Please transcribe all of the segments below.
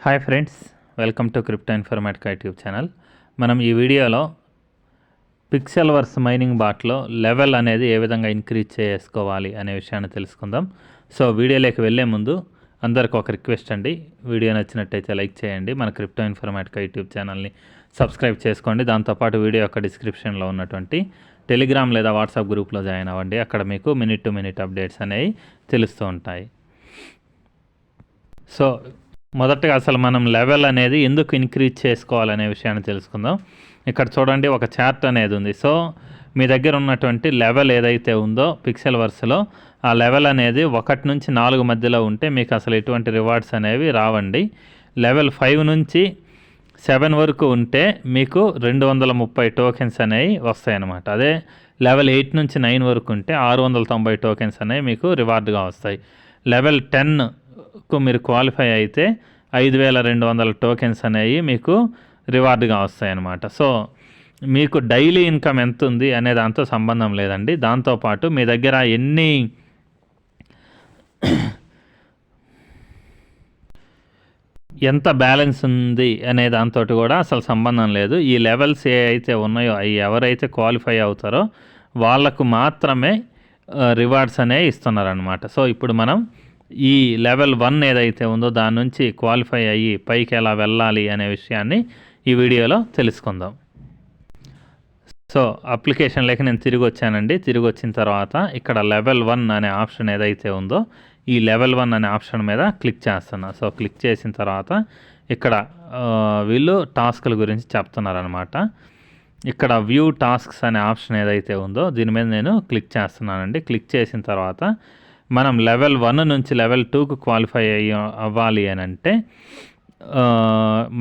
Hi friends, welcome to crypto informatic YouTube channel. మనం ఈ వీడియోలో పిక్సెల్వర్స్ మైనింగ్ బాట్లో లెవెల్ అనేది ఏ విధంగా ఇంక్రీజ్ చేసుకోవాలి అనే విషయాన్ని తెలుసుకుందాం. సో వీడియోలోకి వెళ్ళే ముందు అందరికి ఒక రిక్వెస్ట్ అండి, వీడియో నచ్చినట్టయితే లైక్ చేయండి, మన క్రిప్టో ఇన్ఫర్మేటిక్ యూట్యూబ్ ఛానల్ని సబ్స్క్రైబ్ చేసుకోండి. దాంతోపాటు వీడియో యొక్క డిస్క్రిప్షన్లో ఉన్నటువంటి టెలిగ్రామ్ లేదా వాట్సాప్ గ్రూప్లో జాయిన్ అవ్వండి. అక్కడ మీకు మినిట్ టు మినిట్ అప్డేట్స్ అనేవి తెలుస్తూ ఉంటాయి. సో మొదటగా అసలు మనం లెవెల్ అనేది ఎందుకు ఇంక్రీజ్ చేసుకోవాలనే విషయాన్ని తెలుసుకుందాం. ఇక్కడ చూడండి, ఒక చార్ట్ అనేది ఉంది. సో మీ దగ్గర ఉన్నటువంటి లెవెల్ ఏదైతే ఉందో పిక్సెల్వర్స్లో, ఆ లెవెల్ అనేది 1 నుంచి 4 మధ్యలో ఉంటే మీకు అసలు ఎటువంటి రివార్డ్స్ అనేవి రావండి. లెవెల్ 5 నుంచి 7 వరకు ఉంటే మీకు 230 టోకెన్స్ అనేవి వస్తాయన్నమాట. అదే లెవెల్ 8 నుంచి 9 వరకు ఉంటే 690 టోకెన్స్ అనేవి మీకు రివార్డ్గా వస్తాయి. లెవెల్ 10కు మీరు క్వాలిఫై అయితే 5200 టోకెన్స్ అనేవి మీకు రివార్డ్గా వస్తాయి అన్నమాట. సో మీకు డైలీ ఇన్కమ్ ఎంత ఉంది అనే దాంతో సంబంధం లేదండి. దాంతోపాటు మీ దగ్గర ఎంత బ్యాలెన్స్ ఉంది అనే దాంతో కూడా అసలు సంబంధం లేదు. ఈ లెవెల్స్ ఏ అయితే ఉన్నాయో అవి ఎవరైతే క్వాలిఫై అవుతారో వాళ్ళకు మాత్రమే రివార్డ్స్ అనేవి ఇస్తున్నారనమాట. సో ఇప్పుడు మనం ఈ లెవెల్ 1 ఏదైతే ఉందో దాని నుంచి క్వాలిఫై అయ్యి పైకి ఎలా వెళ్ళాలి అనే విషయాన్ని ఈ వీడియోలో తెలుసుకుందాం. సో అప్లికేషన్లోకి నేను తిరిగి వచ్చానండి. తిరిగి వచ్చిన తర్వాత ఇక్కడ లెవెల్ 1 అనే ఆప్షన్ ఏదైతే ఉందో ఈ లెవెల్ 1 అనే ఆప్షన్ మీద క్లిక్ చేస్తున్నా. సో క్లిక్ చేసిన తర్వాత ఇక్కడ వీళ్ళు టాస్క్ల గురించి చెప్తున్నారనమాట. ఇక్కడ వ్యూ టాస్క్స్ అనే ఆప్షన్ ఏదైతే ఉందో దీని మీద నేను క్లిక్ చేస్తున్నానండి. క్లిక్ చేసిన తర్వాత మనం లెవెల్ 1 నుంచి లెవెల్ 2కు క్వాలిఫై అవ్వాలి అని అంటే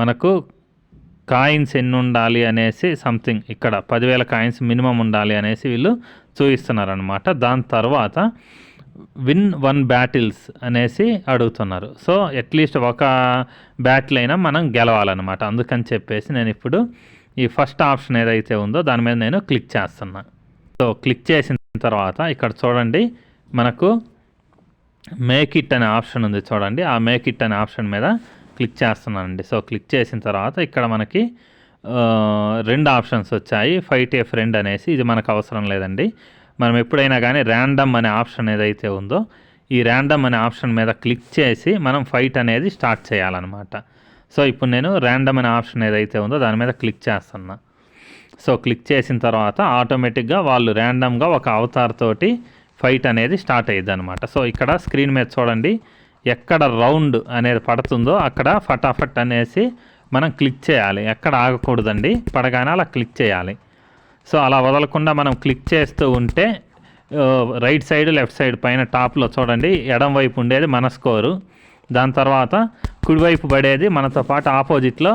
మనకు కాయిన్స్ ఎన్ని ఉండాలి అనేసి సంథింగ్ ఇక్కడ 10,000 కాయిన్స్ మినిమం ఉండాలి అనేసి వీళ్ళు చూపిస్తున్నారనమాట. దాని తర్వాత విన్ 1 బ్యాటిల్స్ అనేసి అడుగుతున్నారు. సో అట్లీస్ట్ ఒక బ్యాటిల్ అయినా మనం గెలవాలన్నమాట. అందుకని చెప్పేసి నేను ఇప్పుడు ఈ ఫస్ట్ ఆప్షన్ ఏదైతే ఉందో దాని మీద నేను క్లిక్ చేస్తున్నా. సో క్లిక్ చేసిన తర్వాత ఇక్కడ చూడండి, మనకు మేక్ ఇట్ అనే ఆప్షన్ ఉంది చూడండి. ఆ మేక్ ఇట్ అనే ఆప్షన్ మీద క్లిక్ చేస్తున్నానండి. సో క్లిక్ చేసిన తర్వాత ఇక్కడ మనకి 2 ఆప్షన్స్ వచ్చాయి. ఫైట్ ఏ ఫ్రెండ్ అనేసి, ఇది మనకు అవసరం లేదండి. మనం ఎప్పుడైనా కానీ ర్యాండమ్ అనే ఆప్షన్ ఏదైతే ఉందో ఈ ర్యాండమ్ అనే ఆప్షన్ మీద క్లిక్ చేసి మనం ఫైట్ అనేది స్టార్ట్ చేయాలన్నమాట. సో ఇప్పుడు నేను ర్యాండమ్ అనే ఆప్షన్ ఏదైతే ఉందో దాని మీద క్లిక్ చేస్తున్నా. సో క్లిక్ చేసిన తర్వాత ఆటోమేటిక్గా వాళ్ళు ర్యాండమ్గా ఒక అవతార్ తోటి ఫైట్ అనేది స్టార్ట్ అయ్యిద్ది అనమాట. సో ఇక్కడ స్క్రీన్ మీద చూడండి, ఎక్కడ రౌండ్ అనేది పడుతుందో అక్కడ ఫటాఫట్ అనేసి మనం క్లిక్ చేయాలి. ఎక్కడ ఆగకూడదండి, పడగానే అలా క్లిక్ చేయాలి. సో అలా వదలకుండా మనం క్లిక్ చేస్తూ ఉంటే రైట్ సైడ్ లెఫ్ట్ సైడ్ పైన టాప్లో చూడండి, ఎడం వైపు ఉండేది మన స్కోరు, దాని తర్వాత కుడివైపు పడేది మనతో పాటు ఆపోజిట్లో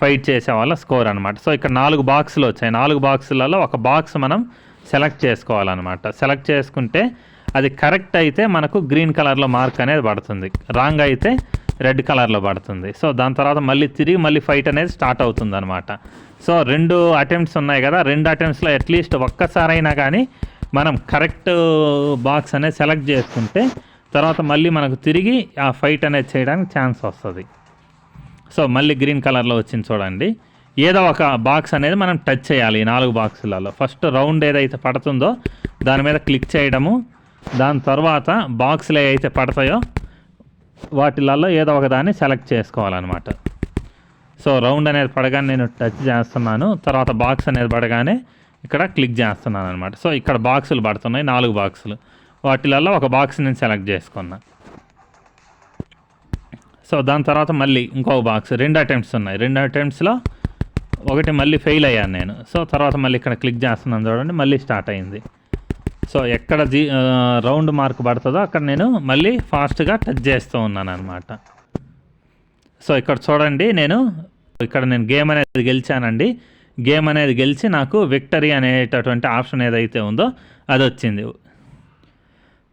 ఫైట్ చేసే వాళ్ళ స్కోర్ అనమాట. సో ఇక్కడ 4 బాక్సులు వచ్చాయి. 4 బాక్సులలో ఒక బాక్స్ మనం సెలెక్ట్ చేసుకోవాలన్నమాట. సెలెక్ట్ చేసుకుంటే అది కరెక్ట్ అయితే మనకు గ్రీన్ కలర్లో మార్క్ అనేది పడుతుంది, రాంగ్ అయితే రెడ్ కలర్లో పడుతుంది. సో దాని తర్వాత మళ్ళీ ఫైట్ అనేది స్టార్ట్ అవుతుంది అనమాట. సో 2 అటెంప్ట్స్ ఉన్నాయి కదా, 2 అటెంప్ట్స్లో అట్లీస్ట్ ఒక్కసారైనా కానీ మనం కరెక్ట్ బాక్స్ అనేది సెలెక్ట్ చేసుకుంటే తర్వాత మళ్ళీ మనకు తిరిగి ఆ ఫైట్ అనేది చేయడానికి ఛాన్స్ వస్తుంది. సో మళ్ళీ గ్రీన్ కలర్లో వచ్చింది చూడండి, ఏదో ఒక బాక్స్ అనేది మనం టచ్ చేయాలి. ఈ 4 బాక్సులలో ఫస్ట్ రౌండ్ ఏదైతే పడుతుందో దాని మీద క్లిక్ చేయడము, దాని తర్వాత బాక్సులు ఏవైతే పడతాయో వాటిలలో ఏదో ఒక దాన్ని సెలెక్ట్ చేసుకోవాలన్నమాట. సో రౌండ్ అనేది పడగానే నేను టచ్ చేస్తున్నాను, తర్వాత బాక్స్ అనేది పడగానే ఇక్కడ క్లిక్ చేస్తున్నాను అనమాట. సో ఇక్కడ బాక్సులు పడుతున్నాయి, 4 బాక్సులు, వాటిలలో ఒక బాక్స్ నేను సెలెక్ట్ చేసుకున్నా. సో దాని తర్వాత మళ్ళీ ఇంకొక బాక్స్, 2 అటెంప్ట్స్ ఉన్నాయి. 2 అటెంప్ట్స్లో ఒకటి మళ్ళీ ఫెయిల్ అయ్యాను నేను. సో తర్వాత మళ్ళీ ఇక్కడ క్లిక్ చేస్తున్నాను చూడండి, మళ్ళీ స్టార్ట్ అయింది. సో ఎక్కడ రౌండ్ మార్క్ పడుతుందో అక్కడ నేను మళ్ళీ ఫాస్ట్గా టచ్ చేస్తూ ఉన్నాను అనమాట. సో ఇక్కడ చూడండి, నేను గేమ్ అనేది గెలిచానండి. గేమ్ అనేది గెలిచి నాకు విక్టరీ అనేటటువంటి ఆప్షన్ ఏదైతే ఉందో అది వచ్చింది.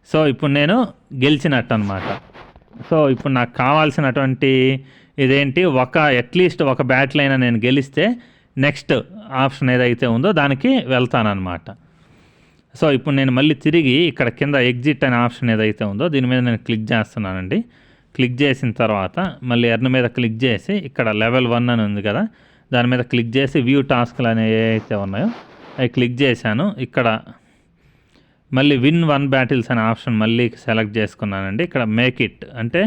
సో ఇప్పుడు నేను గెలిచినట్టు అనమాట. సో ఇప్పుడు నాకు కావాల్సినటువంటి ఇదేంటి, అట్లీస్ట్ ఒక బ్యాటిల్ అయినా నేను గెలిస్తే నెక్స్ట్ ఆప్షన్ ఏదైతే ఉందో దానికి వెళ్తానమాట. సో ఇప్పుడు నేను మళ్ళీ తిరిగి ఇక్కడ కింద ఎగ్జిట్ అనే ఆప్షన్ ఏదైతే ఉందో దీని మీద నేను క్లిక్ చేస్తున్నానండి. క్లిక్ చేసిన తర్వాత మళ్ళీ ఎర్న్ మీద క్లిక్ చేసి ఇక్కడ లెవెల్ 1 అని ఉంది కదా, దాని మీద క్లిక్ చేసి వ్యూ టాస్క్లు అనేవి ఏవైతే ఉన్నాయో అవి క్లిక్ చేశాను. ఇక్కడ మళ్ళీ విన్ 1 బ్యాటిల్స్ అనే ఆప్షన్ మళ్ళీ సెలెక్ట్ చేసుకున్నానండి. ఇక్కడ మేక్ ఇట్ అంటే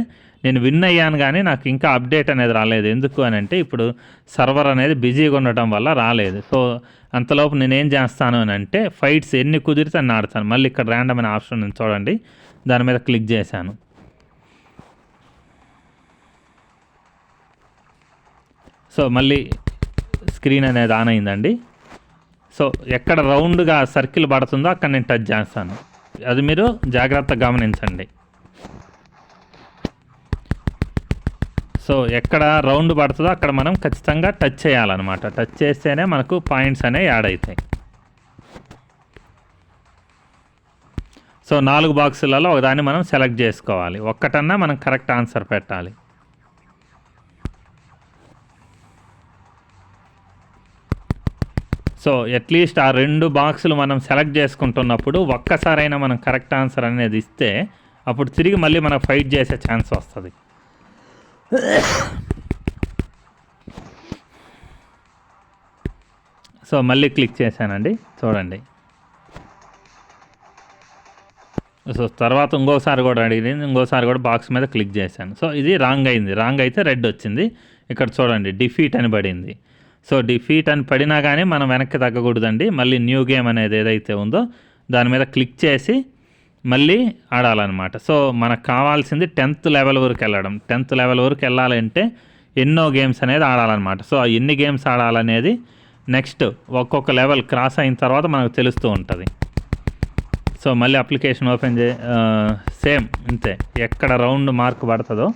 నేను విన్ అయ్యాను కానీ నాకు ఇంకా అప్డేట్ అనేది రాలేదు. ఎందుకు అని అంటే ఇప్పుడు సర్వర్ అనేది బిజీగా ఉండటం వల్ల రాలేదు. సో అంతలోపు నేనేం చేస్తాను అని అంటే ఫైట్స్ ఎన్ని కుదిరితే అన్ని ఆడతాను. మళ్ళీ ఇక్కడ ర్యాండమ్ అనే ఆప్షన్ ఉంది చూడండి, దాని మీద క్లిక్ చేశాను. సో మళ్ళీ స్క్రీన్ అనేది ఆన్ అయిందండి. సో ఎక్కడ రౌండ్గా సర్కిల్ పడుతుందో అక్కడ నేను టచ్ చేస్తాను. అది మీరు జాగ్రత్తగా గమనించండి. సో ఎక్కడ రౌండ్ పడుతుందో అక్కడ మనం ఖచ్చితంగా టచ్ చేయాలన్నమాట. టచ్ చేస్తేనే మనకు పాయింట్స్ అనేవి యాడ్ అవుతాయి. సో 4 బాక్సులలో ఒకదాన్ని మనం సెలెక్ట్ చేసుకోవాలి. ఒక్కటన్నా మనం కరెక్ట్ ఆన్సర్ పెట్టాలి. సో అట్లీస్ట్ ఆ 2 బాక్సులు మనం సెలెక్ట్ చేసుకుంటున్నప్పుడు ఒక్కసారైనా మనం కరెక్ట్ ఆన్సర్ అనేది ఇస్తే అప్పుడు తిరిగి మళ్ళీ మనం ఫైట్ చేసే ఛాన్స్ వస్తుంది. సో మళ్ళీ క్లిక్ చేశానండి, చూడండి. సో తర్వాత ఇంకోసారి కూడా అడిగింది, ఇంకోసారి కూడా బాక్స్ మీద క్లిక్ చేశాను. సో ఇది రాంగ్ అయింది. రాంగ్ అయితే రెడ్ వచ్చింది. ఇక్కడ చూడండి డిఫీట్ అని పడింది. సో డిఫీట్ అని పడినా కానీ మనం వెనక్కి తగ్గకూడదండి. మళ్ళీ న్యూ గేమ్ అనేది ఏదైతే ఉందో దాని మీద క్లిక్ చేసి మళ్ళీ ఆడాలన్నమాట. సో మనకు కావాల్సింది 10th లెవెల్ వరకు వెళ్ళడం. 10th లెవెల్ వరకు వెళ్ళాలంటే ఎన్నో గేమ్స్ అనేది ఆడాలన్నమాట. సో ఎన్ని గేమ్స్ ఆడాలనేది నెక్స్ట్ ఒక్కొక్క లెవెల్ క్రాస్ అయిన తర్వాత మనకు తెలుస్తూ ఉంటుంది. సో మళ్ళీ అప్లికేషన్ ఓపెన్ సేమ్ ఇంతే, ఎక్కడ రౌండ్ మార్క్ పడుతుందో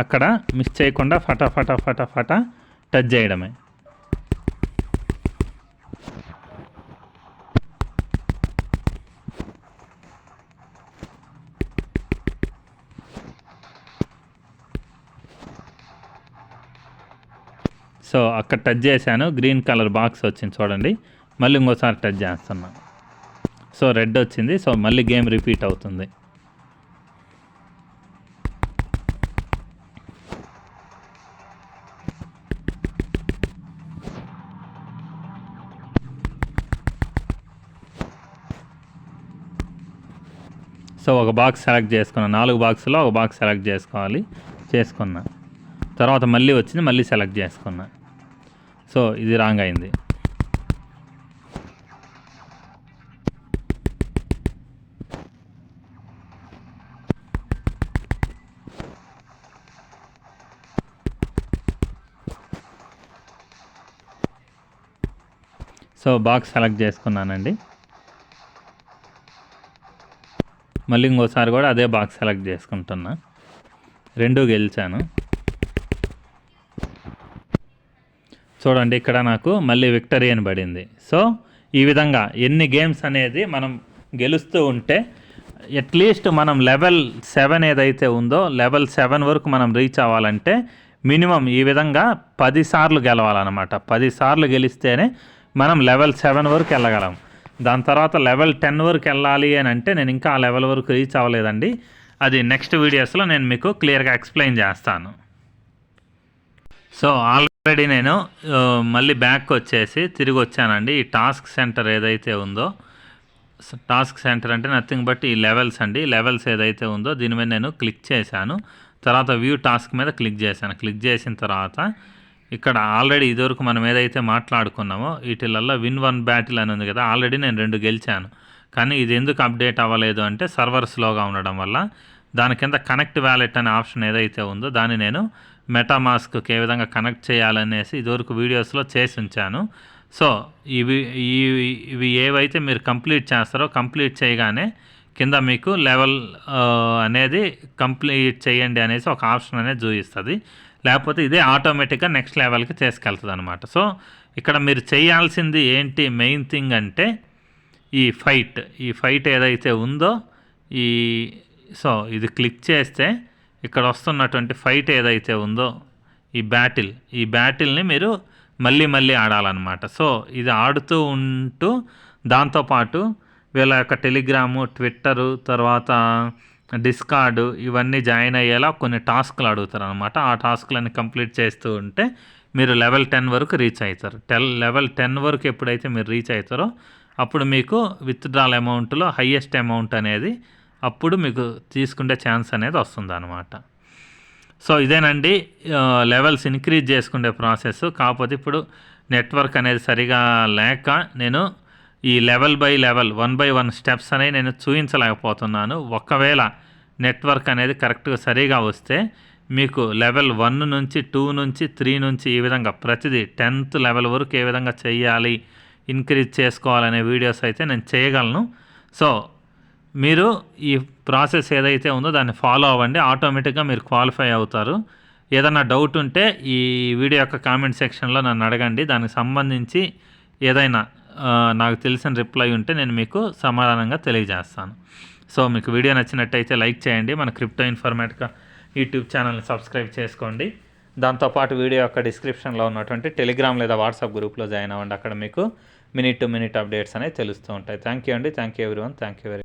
అక్కడ మిస్ చేయకుండా ఫటా టచ్ చేయడమే. సో అక్కడ టచ్ చేశాను, గ్రీన్ కలర్ బాక్స్ వచ్చింది చూడండి. మళ్ళీ ఇంకోసారి టచ్ చేస్తున్నా. సో రెడ్ వచ్చింది. సో మళ్ళీ గేమ్ రిపీట్ అవుతుంది. సో ఒక బాక్స్ సెలెక్ట్ చేసుకున్నా. 4 బాక్స్లో ఒక బాక్స్ సెలెక్ట్ చేసుకున్నా. తర్వాత మళ్ళీ వచ్చింది, మళ్ళీ సెలెక్ట్ చేసుకున్నా. సో ఇది రాంగ్ అయింది. సో బాక్స్ సెలెక్ట్ చేసుకున్నానండి. మళ్ళీ ఇంకోసారి కూడా అదే బాక్స్ సెలెక్ట్ చేసుకుంటున్నా. 2 గెలిచాను. చూడండి ఇక్కడ నాకు మళ్ళీ విక్టరీ అని పడింది. సో ఈ విధంగా ఎన్ని గేమ్స్ అనేది మనం గెలుస్తూ ఉంటే అట్లీస్ట్ మనం లెవెల్ 7 ఏదైతే ఉందో లెవెల్ 7 వరకు మనం రీచ్ అవ్వాలంటే మినిమం ఈ విధంగా 10 సార్లు గెలవాలన్నమాట. 10 సార్లు గెలిస్తేనే మనం లెవెల్ 7 వరకు వెళ్ళగలం. దాని తర్వాత లెవెల్ 10 వరకు వెళ్ళాలి అని అంటే నేను ఇంకా ఆ లెవెల్ వరకు రీచ్ అవ్వలేదండి. అది నెక్స్ట్ వీడియోస్లో నేను మీకు క్లియర్గా ఎక్స్ప్లెయిన్ చేస్తాను. సో ఆల్రెడీ నేను మళ్ళీ బ్యాక్ వచ్చేసి తిరిగి వచ్చానండి. ఈ టాస్క్ సెంటర్ ఏదైతే ఉందో, టాస్క్ సెంటర్ అంటే నథింగ్ బట్ ఈ లెవెల్స్ అండి. లెవెల్స్ ఏదైతే ఉందో దీని మీద నేను క్లిక్ చేశాను. తర్వాత వ్యూ టాస్క్ మీద క్లిక్ చేశాను. క్లిక్ చేసిన తర్వాత ఇక్కడ ఆల్రెడీ ఇదివరకు మనం ఏదైతే మాట్లాడుకున్నామో వీటిలల్లో విన్ 1 బ్యాటిల్ అని ఉంది కదా, ఆల్రెడీ నేను 2 గెలిచాను. కానీ ఇది ఎందుకు అప్డేట్ అవ్వలేదు అంటే సర్వర్ స్లోగా ఉండడం వల్ల. దాని కింద కనెక్ట్ వ్యాలెట్ అనే ఆప్షన్ ఏదైతే ఉందో దాన్ని నేను మెటామాస్క్కి ఏ విధంగా కనెక్ట్ చేయాలనేసి ఇదివరకు వీడియోస్లో చేసి ఉంచాను. సో ఇవి ఏవైతే మీరు కంప్లీట్ చేస్తారో కంప్లీట్ చేయగానే కింద మీకు లెవెల్ అనేది కంప్లీట్ చేయండి అనేసి ఒక ఆప్షన్ అనేది చూపిస్తుంది. లేకపోతే ఇదే ఆటోమేటిక్గా నెక్స్ట్ లెవెల్కి తీసుకెళ్తుంది అనమాట. సో ఇక్కడ మీరు చేయాల్సింది ఏంటి మెయిన్ థింగ్ అంటే ఈ ఫైట్ ఏదైతే ఉందో సో ఇది క్లిక్ చేస్తే ఇక్కడ వస్తున్నటువంటి ఫైట్ ఏదైతే ఉందో ఈ బ్యాటిల్ని మీరు మళ్ళీ ఆడాలన్నమాట. సో ఇది ఆడుతూ ఉంటూ దాంతోపాటు వీళ్ళ యొక్క టెలిగ్రాము, ట్విట్టరు, తర్వాత డిస్కార్డు ఇవన్నీ జాయిన్ అయ్యేలా కొన్ని టాస్క్లు అడుగుతారు అనమాట. ఆ టాస్క్లన్నీ కంప్లీట్ చేస్తూ ఉంటే మీరు లెవెల్ 10 వరకు రీచ్ అవుతారు. లెవెల్ 10 వరకు ఎప్పుడైతే మీరు రీచ్ అవుతారో అప్పుడు మీకు విత్డ్రాల్ అమౌంట్లో హయ్యెస్ట్ అమౌంట్ అనేది అప్పుడు మీకు తీసుకునే ఛాన్స్ అనేది వస్తుంది అనమాట. సో ఇదేనండి లెవెల్స్ ఇంక్రీజ్ చేసుకునే ప్రాసెస్. కాకపోతే ఇప్పుడు నెట్వర్క్ అనేది సరిగా లేక నేను ఈ level by level 1 by 1 steps అనేవి నేను చూపించలేకపోతున్నాను. ఒకవేళ నెట్వర్క్ అనేది కరెక్ట్గా సరిగా వస్తే మీకు లెవెల్ 1 నుంచి 2 నుంచి 3 నుంచి ఈ విధంగా ప్రతిదీ 10th లెవెల్ వరకు ఏ విధంగా చేయాలి, ఇంక్రీజ్ చేసుకోవాలనే వీడియోస్ అయితే నేను చేయగలను. సో మీరు ఈ ప్రాసెస్ ఏదైతే ఉందో దాన్ని ఫాలో అవ్వండి, ఆటోమేటిక్గా మీరు క్వాలిఫై అవుతారు. ఏదైనా డౌట్ ఉంటే ఈ వీడియో యొక్క కామెంట్ సెక్షన్లో నన్ను అడగండి. దానికి సంబంధించి ఏదైనా నాకు తెలిసిన రిప్లై ఉంటే నేను మీకు సమాధానంగా తెలియజేస్తాను. సో మీకు వీడియో నచ్చినట్టయితే లైక్ చేయండి. మన క్రిప్టో ఇన్ఫర్మేటికా యూట్యూబ్ ఛానల్ని సబ్స్క్రైబ్ చేసుకోండి. దాంతోపాటు వీడియో యొక్క డిస్క్రిప్షన్లో ఉన్నటువంటి టెలిగ్రామ్ లేదా వాట్సాప్ గ్రూప్లో జాయిన్ అవ్వండి. అక్కడ మీకు మినిట్ టు మినిట్ అప్డేట్స్ అనేవి తెలుస్తూ ఉంటాయి. థ్యాంక్ యూ అండి. Thank you everyone. Thank you very